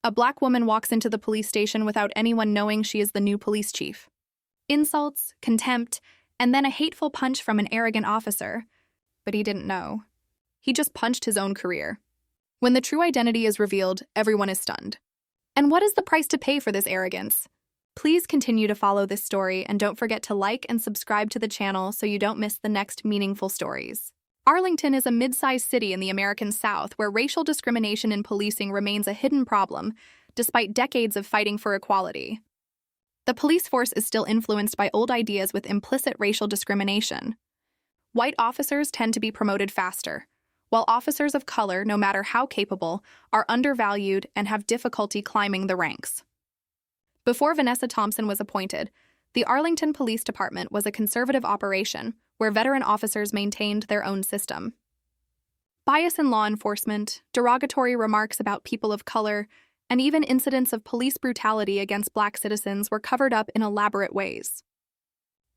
A black woman walks into the police station without anyone knowing she is the new police chief. Insults, contempt, and then a hateful punch from an arrogant officer. But he didn't know. He just punched his own career. When the true identity is revealed, everyone is stunned. And what is the price to pay for this arrogance? Please continue to follow this story and don't forget to like and subscribe to the channel so you don't miss the next meaningful stories. Arlington is a mid-sized city in the American South where racial discrimination in policing remains a hidden problem, despite decades of fighting for equality. The police force is still influenced by old ideas with implicit racial discrimination. White officers tend to be promoted faster, while officers of color, no matter how capable, are undervalued and have difficulty climbing the ranks. Before Vanessa Thompson was appointed, the Arlington Police Department was a conservative operation where veteran officers maintained their own system. Bias in law enforcement, derogatory remarks about people of color, and even incidents of police brutality against black citizens were covered up in elaborate ways.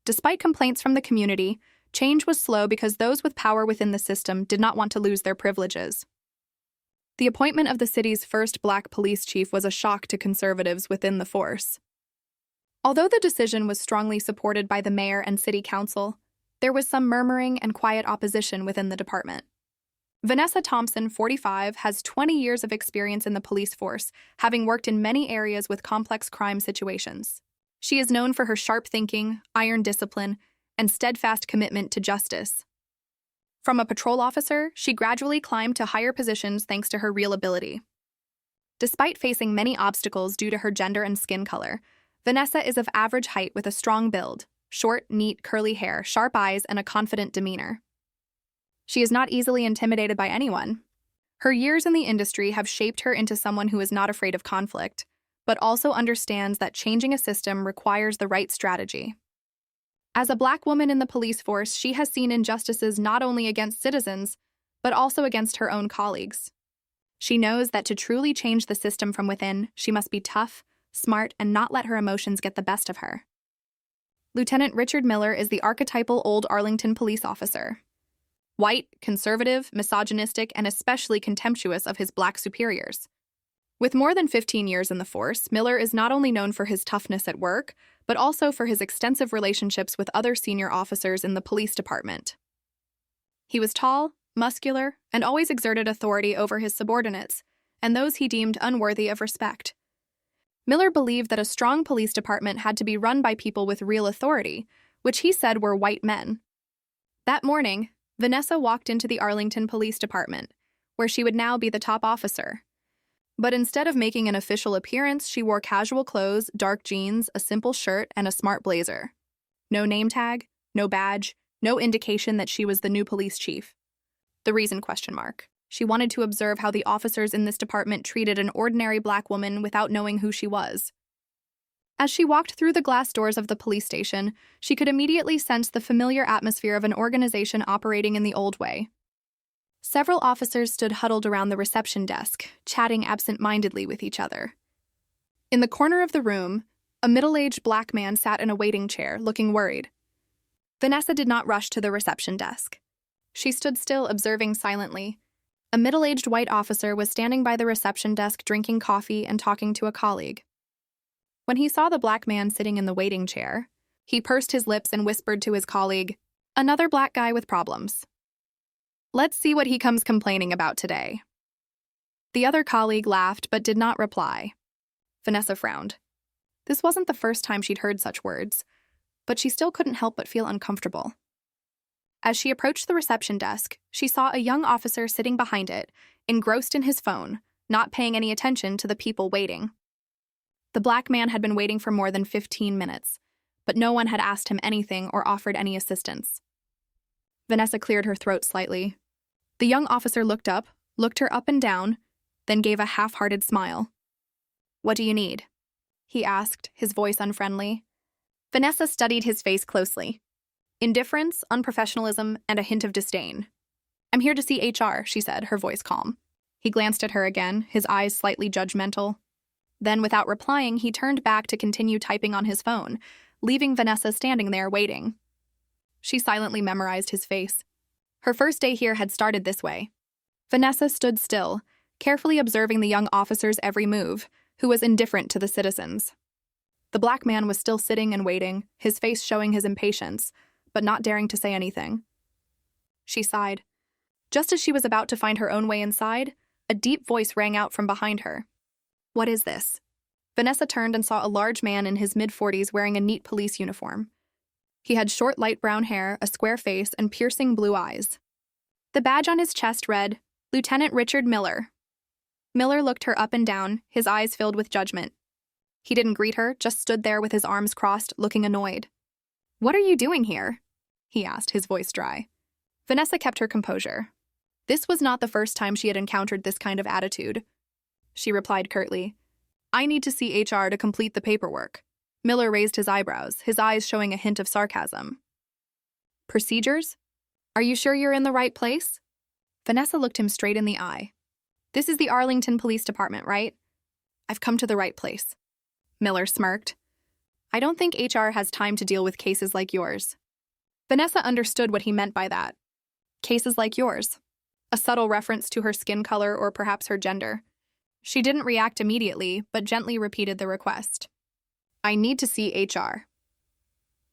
Despite complaints from the community, change was slow because those with power within the system did not want to lose their privileges. The appointment of the city's first black police chief was a shock to conservatives within the force. Although the decision was strongly supported by the mayor and city council, there was some murmuring and quiet opposition within the department. Vanessa Thompson, 45, has 20 years of experience in the police force, having worked in many areas with complex crime situations. She is known for her sharp thinking, iron discipline, and steadfast commitment to justice. From a patrol officer, she gradually climbed to higher positions thanks to her real ability. Despite facing many obstacles due to her gender and skin color, Vanessa is of average height with a strong build, short, neat, curly hair, sharp eyes, and a confident demeanor. She is not easily intimidated by anyone. Her years in the industry have shaped her into someone who is not afraid of conflict, but also understands that changing a system requires the right strategy. As a black woman in the police force, she has seen injustices not only against citizens, but also against her own colleagues. She knows that to truly change the system from within, she must be tough, smart, and not let her emotions get the best of her. Lieutenant Richard Miller is the archetypal old Arlington police officer. White, conservative, misogynistic, and especially contemptuous of his black superiors. With more than 15 years in the force, Miller is not only known for his toughness at work, but also for his extensive relationships with other senior officers in the police department. He was tall, muscular, and always exerted authority over his subordinates, and those he deemed unworthy of respect. Miller believed that a strong police department had to be run by people with real authority, which he said were white men. That morning, Vanessa walked into the Arlington Police Department, where she would now be the top officer. But instead of making an official appearance, she wore casual clothes, dark jeans, a simple shirt, and a smart blazer. No name tag, no badge, no indication that she was the new police chief. The reason? She wanted to observe how the officers in this department treated an ordinary black woman without knowing who she was. As she walked through the glass doors of the police station, she could immediately sense the familiar atmosphere of an organization operating in the old way. Several officers stood huddled around the reception desk, chatting absent-mindedly with each other. In the corner of the room, a middle-aged black man sat in a waiting chair, looking worried. Vanessa did not rush to the reception desk. She stood still, observing silently. A middle-aged white officer was standing by the reception desk drinking coffee and talking to a colleague. When he saw the black man sitting in the waiting chair, he pursed his lips and whispered to his colleague, "Another black guy with problems. Let's see what he comes complaining about today." The other colleague laughed but did not reply. Vanessa frowned. This wasn't the first time she'd heard such words, but she still couldn't help but feel uncomfortable. As she approached the reception desk, she saw a young officer sitting behind it, engrossed in his phone, not paying any attention to the people waiting. The black man had been waiting for more than 15 minutes, but no one had asked him anything or offered any assistance. Vanessa cleared her throat slightly. The young officer looked her up and down, then gave a half-hearted smile. "What do you need?" he asked, his voice unfriendly. Vanessa studied his face closely. Indifference, unprofessionalism, and a hint of disdain. "I'm here to see HR," she said, her voice calm. He glanced at her again, his eyes slightly judgmental. Then, without replying, he turned back to continue typing on his phone, leaving Vanessa standing there waiting. She silently memorized his face. Her first day here had started this way. Vanessa stood still, carefully observing the young officer's every move, who was indifferent to the citizens. The black man was still sitting and waiting, his face showing his impatience, but not daring to say anything. She sighed. Just as she was about to find her own way inside, a deep voice rang out from behind her. "What is this?" Vanessa turned and saw a large man in his mid-40s wearing a neat police uniform. He had short light brown hair, a square face, and piercing blue eyes. The badge on his chest read, "Lieutenant Richard Miller." Miller looked her up and down, his eyes filled with judgment. He didn't greet her, just stood there with his arms crossed, looking annoyed. "What are you doing here?" he asked, his voice dry. Vanessa kept her composure. This was not the first time she had encountered this kind of attitude. She replied curtly, "I need to see HR to complete the paperwork." Miller raised his eyebrows, his eyes showing a hint of sarcasm. "Procedures? Are you sure you're in the right place?" Vanessa looked him straight in the eye. "This is the Arlington Police Department, right?" "I've come to the right place." Miller smirked. "I don't think HR has time to deal with cases like yours." Vanessa understood what he meant by that. Cases like yours. A subtle reference to her skin color or perhaps her gender. She didn't react immediately, but gently repeated the request. "I need to see HR."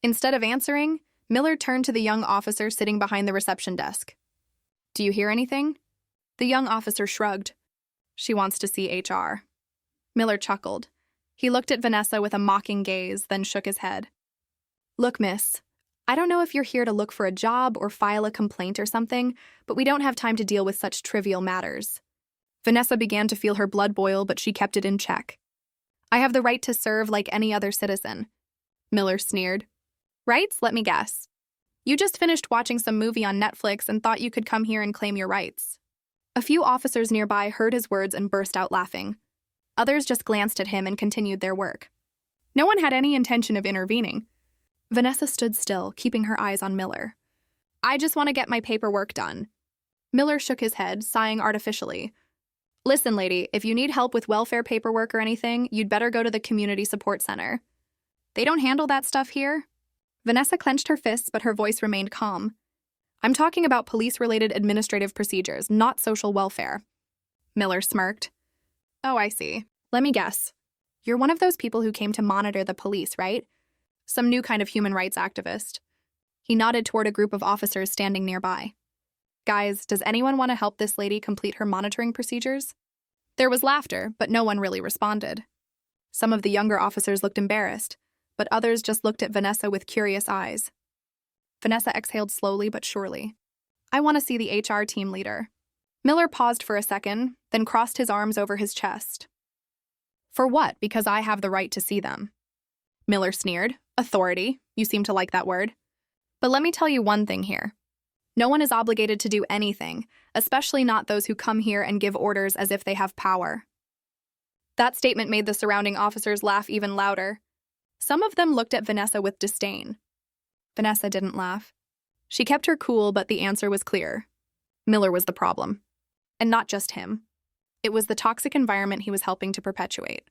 Instead of answering, Miller turned to the young officer sitting behind the reception desk. "Do you hear anything?" The young officer shrugged. "She wants to see HR." Miller chuckled. He looked at Vanessa with a mocking gaze, then shook his head. "Look, miss, I don't know if you're here to look for a job or file a complaint or something, but we don't have time to deal with such trivial matters." Vanessa began to feel her blood boil, but she kept it in check. "I have the right to serve like any other citizen." Miller sneered. "Rights? Let me guess. You just finished watching some movie on Netflix and thought you could come here and claim your rights." A few officers nearby heard his words and burst out laughing. Others just glanced at him and continued their work. No one had any intention of intervening. Vanessa stood still, keeping her eyes on Miller. "I just want to get my paperwork done." Miller shook his head, sighing artificially. "Listen, lady, if you need help with welfare paperwork or anything, you'd better go to the community support center. They don't handle that stuff here." Vanessa clenched her fists, but her voice remained calm. "I'm talking about police-related administrative procedures, not social welfare." Miller smirked. "Oh, I see. Let me guess. You're one of those people who came to monitor the police, right? Some new kind of human rights activist." He nodded toward a group of officers standing nearby. "Guys, does anyone want to help this lady complete her monitoring procedures?" There was laughter, but no one really responded. Some of the younger officers looked embarrassed, but others just looked at Vanessa with curious eyes. Vanessa exhaled slowly but surely. "I want to see the HR team leader." Miller paused for a second, then crossed his arms over his chest. "For what? Because I have the right to see them." Miller sneered. "Authority. You seem to like that word. But let me tell you one thing here. No one is obligated to do anything, especially not those who come here and give orders as if they have power." That statement made the surrounding officers laugh even louder. Some of them looked at Vanessa with disdain. Vanessa didn't laugh. She kept her cool, but the answer was clear. Miller was the problem. And not just him. It was the toxic environment he was helping to perpetuate.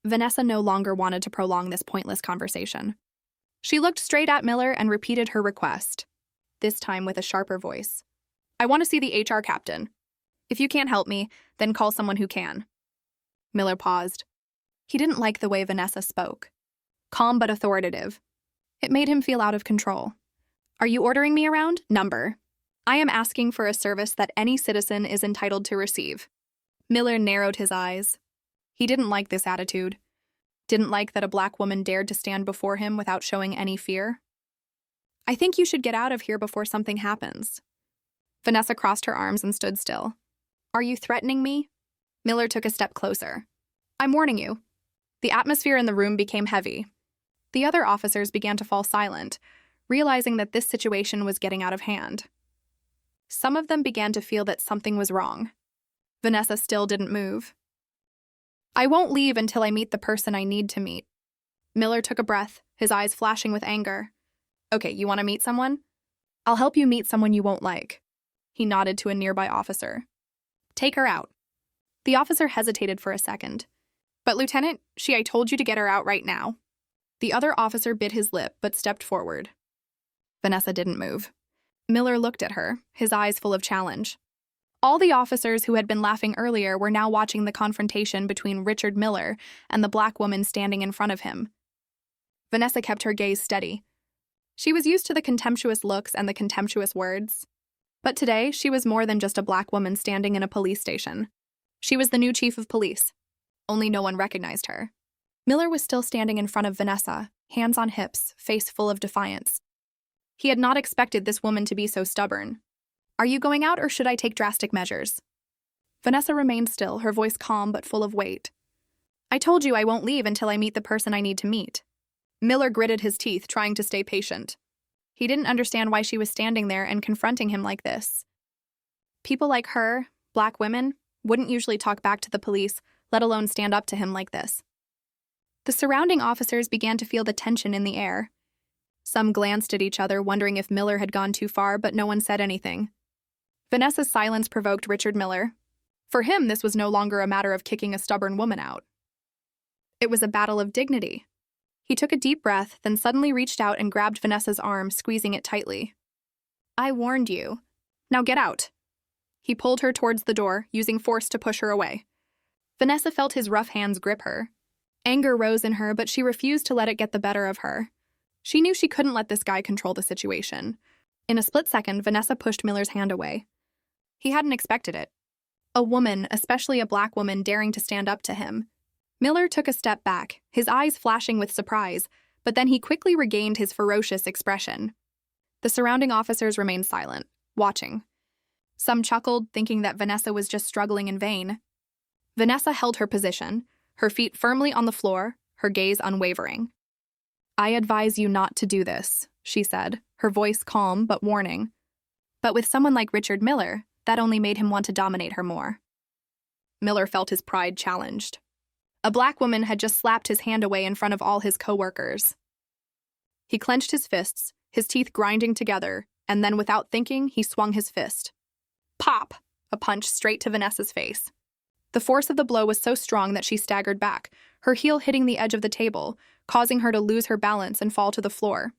Vanessa no longer wanted to prolong this pointless conversation. She looked straight at Miller and repeated her request, this time with a sharper voice. "I want to see the HR captain. If you can't help me, then call someone who can." Miller paused. He didn't like the way Vanessa spoke. Calm but authoritative. It made him feel out of control. "Are you ordering me around? Number. I am asking for a service that any citizen is entitled to receive." Miller narrowed his eyes. He didn't like this attitude. Didn't like that a black woman dared to stand before him without showing any fear. "I think you should get out of here before something happens." Vanessa crossed her arms and stood still. "Are you threatening me?" Miller took a step closer. "I'm warning you." The atmosphere in the room became heavy. The other officers began to fall silent, realizing that this situation was getting out of hand. Some of them began to feel that something was wrong. Vanessa still didn't move. "I won't leave until I meet the person I need to meet." Miller took a breath, his eyes flashing with anger. "Okay, you want to meet someone? I'll help you meet someone you won't like." He nodded to a nearby officer. "Take her out." The officer hesitated for a second. "But Lieutenant, I told you to get her out right now." The other officer bit his lip but stepped forward. Vanessa didn't move. Miller looked at her, his eyes full of challenge. All the officers who had been laughing earlier were now watching the confrontation between Richard Miller and the black woman standing in front of him. Vanessa kept her gaze steady. She was used to the contemptuous looks and the contemptuous words. But today, she was more than just a black woman standing in a police station. She was the new chief of police. Only no one recognized her. Miller was still standing in front of Vanessa, hands on hips, face full of defiance. He had not expected this woman to be so stubborn. "Are you going out or should I take drastic measures?" Vanessa remained still, her voice calm but full of weight. "I told you I won't leave until I meet the person I need to meet." Miller gritted his teeth, trying to stay patient. He didn't understand why she was standing there and confronting him like this. People like her, black women, wouldn't usually talk back to the police, let alone stand up to him like this. The surrounding officers began to feel the tension in the air. Some glanced at each other, wondering if Miller had gone too far, but no one said anything. Vanessa's silence provoked Richard Miller. For him, this was no longer a matter of kicking a stubborn woman out. It was a battle of dignity. He took a deep breath, then suddenly reached out and grabbed Vanessa's arm, squeezing it tightly. "I warned you. Now get out." He pulled her towards the door, using force to push her away. Vanessa felt his rough hands grip her. Anger rose in her, but she refused to let it get the better of her. She knew she couldn't let this guy control the situation. In a split second, Vanessa pushed Miller's hand away. He hadn't expected it. A woman, especially a black woman, daring to stand up to him. Miller took a step back, his eyes flashing with surprise, but then he quickly regained his ferocious expression. The surrounding officers remained silent, watching. Some chuckled, thinking that Vanessa was just struggling in vain. Vanessa held her position, her feet firmly on the floor, her gaze unwavering. "I advise you not to do this," she said, her voice calm but warning. But with someone like Richard Miller, that only made him want to dominate her more. Miller felt his pride challenged. A black woman had just slapped his hand away in front of all his co-workers. He clenched his fists, his teeth grinding together, and then without thinking, he swung his fist. Pop! A punch straight to Vanessa's face. The force of the blow was so strong that she staggered back, her heel hitting the edge of the table, causing her to lose her balance and fall to the floor.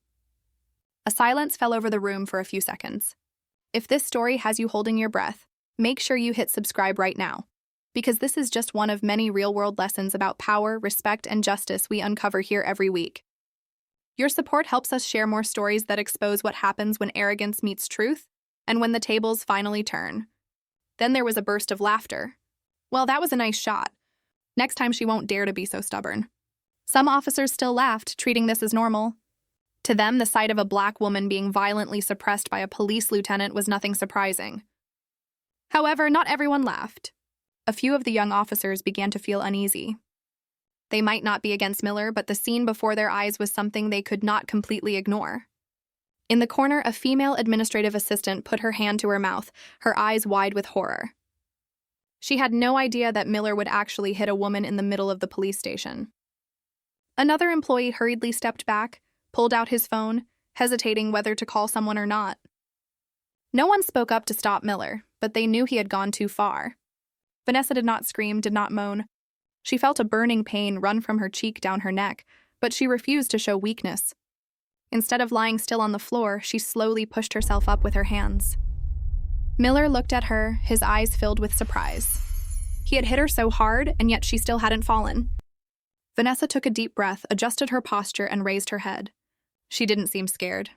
A silence fell over the room for a few seconds. If this story has you holding your breath, make sure you hit subscribe right now, because this is just one of many real-world lessons about power, respect, and justice we uncover here every week. Your support helps us share more stories that expose what happens when arrogance meets truth, and when the tables finally turn. Then there was a burst of laughter. "Well, that was a nice shot. Next time she won't dare to be so stubborn." Some officers still laughed, treating this as normal. To them, the sight of a black woman being violently suppressed by a police lieutenant was nothing surprising. However, not everyone laughed. A few of the young officers began to feel uneasy. They might not be against Miller, but the scene before their eyes was something they could not completely ignore. In the corner, a female administrative assistant put her hand to her mouth, her eyes wide with horror. She had no idea that Miller would actually hit a woman in the middle of the police station. Another employee hurriedly stepped back, pulled out his phone, hesitating whether to call someone or not. No one spoke up to stop Miller, but they knew he had gone too far. Vanessa did not scream, did not moan. She felt a burning pain run from her cheek down her neck, but she refused to show weakness. Instead of lying still on the floor, she slowly pushed herself up with her hands. Miller looked at her, his eyes filled with surprise. He had hit her so hard, and yet she still hadn't fallen. Vanessa took a deep breath, adjusted her posture, and raised her head. She didn't seem scared.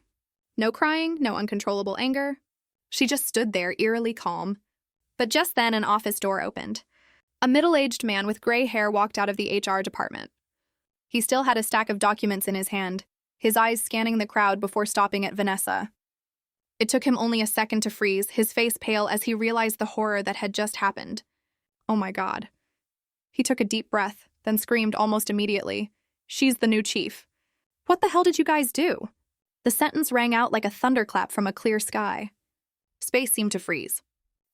No crying, no uncontrollable anger. She just stood there, eerily calm. But just then, an office door opened. A middle-aged man with gray hair walked out of the HR department. He still had a stack of documents in his hand, his eyes scanning the crowd before stopping at Vanessa. It took him only a second to freeze, his face pale as he realized the horror that had just happened. Oh my God. He took a deep breath, then screamed almost immediately, "She's the new chief." "What the hell did you guys do?" The sentence rang out like a thunderclap from a clear sky. Space seemed to freeze.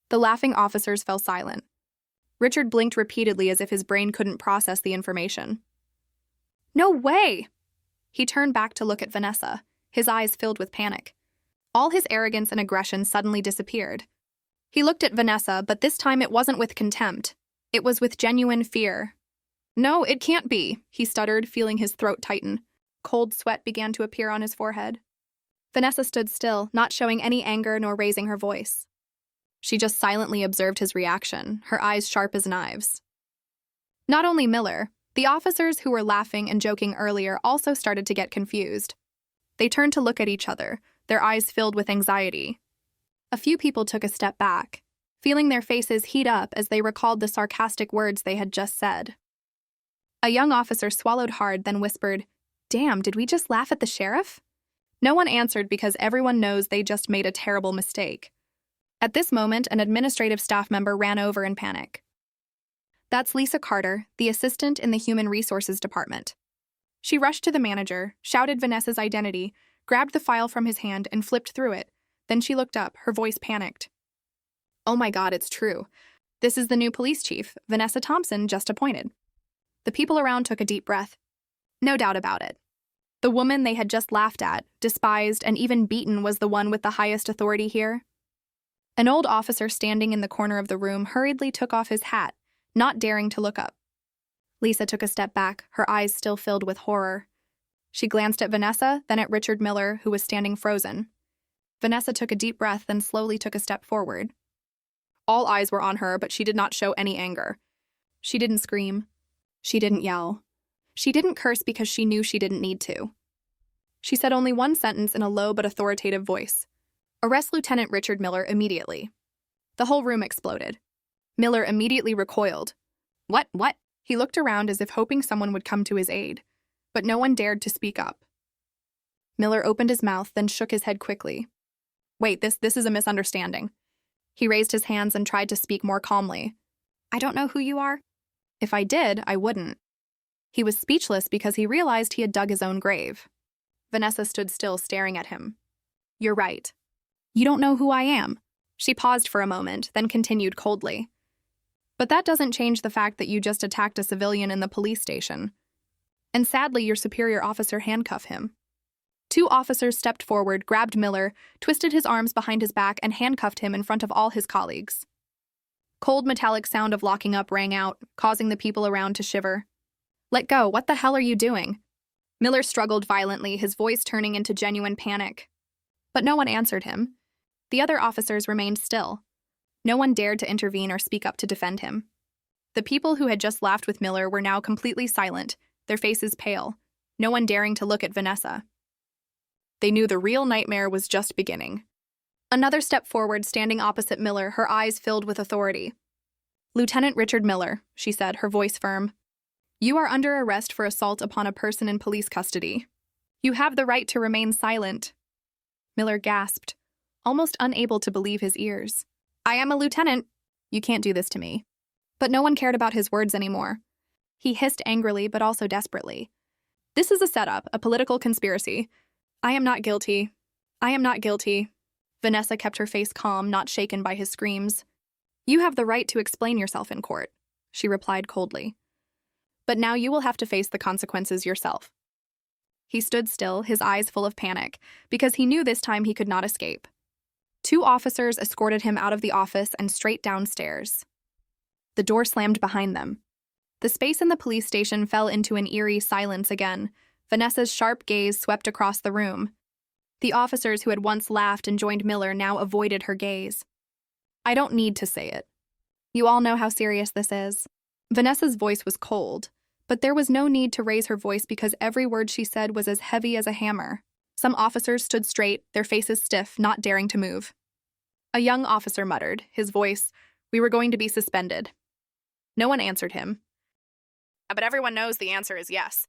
The laughing officers fell silent. Richard blinked repeatedly as if his brain couldn't process the information. "No way!" He turned back to look at Vanessa, his eyes filled with panic. All his arrogance and aggression suddenly disappeared. He looked at Vanessa, but this time it wasn't with contempt. It was with genuine fear. "No, it can't be," he stuttered, feeling his throat tighten. Cold sweat began to appear on his forehead. Vanessa stood still, not showing any anger nor raising her voice. She just silently observed his reaction, her eyes sharp as knives. Not only Miller, the officers who were laughing and joking earlier also started to get confused. They turned to look at each other, their eyes filled with anxiety. A few people took a step back, feeling their faces heat up as they recalled the sarcastic words they had just said. A young officer swallowed hard, then whispered, "Damn, did we just laugh at the sheriff?" No one answered because everyone knows they just made a terrible mistake. At this moment, an administrative staff member ran over in panic. That's Lisa Carter, the assistant in the Human Resources Department. She rushed to the manager, shouted Vanessa's identity, grabbed the file from his hand, and flipped through it. Then she looked up, her voice panicked. "Oh my God, it's true. This is the new police chief, Vanessa Thompson, just appointed." The people around took a deep breath. No doubt about it. The woman they had just laughed at, despised, and even beaten was the one with the highest authority here. An old officer standing in the corner of the room hurriedly took off his hat, not daring to look up. Lisa took a step back, her eyes still filled with horror. She glanced at Vanessa, then at Richard Miller, who was standing frozen. Vanessa took a deep breath, then slowly took a step forward. All eyes were on her, but she did not show any anger. She didn't scream. She didn't yell. She didn't curse because she knew she didn't need to. She said only one sentence in a low but authoritative voice. "Arrest Lieutenant Richard Miller immediately." The whole room exploded. Miller immediately recoiled. What? He looked around as if hoping someone would come to his aid, but no one dared to speak up. Miller opened his mouth, then shook his head quickly. "Wait, this is a misunderstanding." He raised his hands and tried to speak more calmly. "I don't know who you are. If I did, I wouldn't." He was speechless because he realized he had dug his own grave. Vanessa stood still, staring at him. "You're right. You don't know who I am." She paused for a moment, then continued coldly. "But that doesn't change the fact that you just attacked a civilian in the police station. And sadly, your superior officer handcuffed him." Two officers stepped forward, grabbed Miller, twisted his arms behind his back, and handcuffed him in front of all his colleagues. Cold metallic sound of locking up rang out, causing the people around to shiver. "Let go, what the hell are you doing?" Miller struggled violently, his voice turning into genuine panic. But no one answered him. The other officers remained still. No one dared to intervene or speak up to defend him. The people who had just laughed with Miller were now completely silent, their faces pale, no one daring to look at Vanessa. They knew the real nightmare was just beginning. Another step forward, standing opposite Miller, her eyes filled with authority. "Lieutenant Richard Miller," she said, her voice firm. "You are under arrest for assault upon a person in police custody. You have the right to remain silent." Miller gasped, almost unable to believe his ears. "I am a lieutenant. You can't do this to me." But no one cared about his words anymore. He hissed angrily, but also desperately. "This is a setup, a political conspiracy. I am not guilty. I am not guilty." Vanessa kept her face calm, not shaken by his screams. "You have the right to explain yourself in court," she replied coldly. "But now you will have to face the consequences yourself." He stood still, his eyes full of panic, because he knew this time he could not escape. Two officers escorted him out of the office and straight downstairs. The door slammed behind them. The space in the police station fell into an eerie silence again. Vanessa's sharp gaze swept across the room. The officers who had once laughed and joined Miller now avoided her gaze. "I don't need to say it. You all know how serious this is." Vanessa's voice was cold, but there was no need to raise her voice because every word she said was as heavy as a hammer. Some officers stood straight, their faces stiff, not daring to move. A young officer muttered, his voice, "We were going to be suspended." No one answered him. But everyone knows the answer is yes.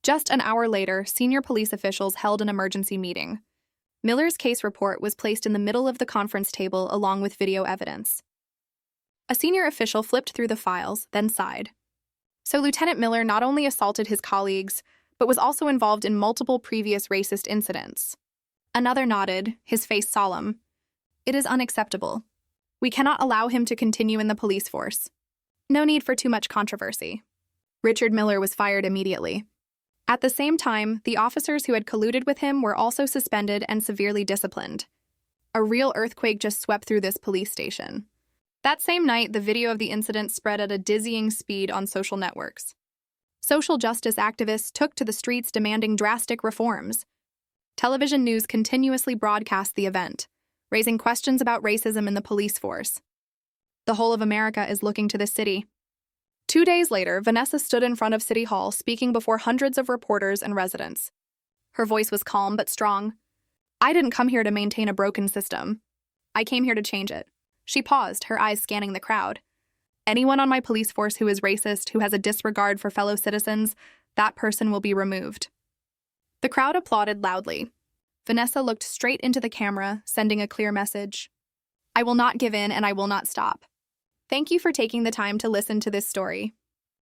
Just an hour later, senior police officials held an emergency meeting. Miller's case report was placed in the middle of the conference table along with video evidence. A senior official flipped through the files, then sighed. So Lieutenant Miller not only assaulted his colleagues, but was also involved in multiple previous racist incidents. Another nodded, his face solemn. "It is unacceptable. We cannot allow him to continue in the police force. No need for too much controversy." Richard Miller was fired immediately. At the same time, the officers who had colluded with him were also suspended and severely disciplined. A real earthquake just swept through this police station. That same night, the video of the incident spread at a dizzying speed on social networks. Social justice activists took to the streets demanding drastic reforms. Television news continuously broadcast the event, raising questions about racism in the police force. The whole of America is looking to this city. 2 days later, Vanessa stood in front of City Hall speaking before hundreds of reporters and residents. Her voice was calm but strong. "I didn't come here to maintain a broken system. I came here to change it." She paused, her eyes scanning the crowd. "Anyone on my police force who is racist, who has a disregard for fellow citizens, that person will be removed." The crowd applauded loudly. Vanessa looked straight into the camera, sending a clear message. "I will not give in and I will not stop." Thank you for taking the time to listen to this story.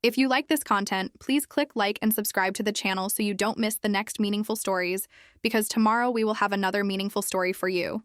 If you like this content, please click like and subscribe to the channel so you don't miss the next meaningful stories, because tomorrow we will have another meaningful story for you.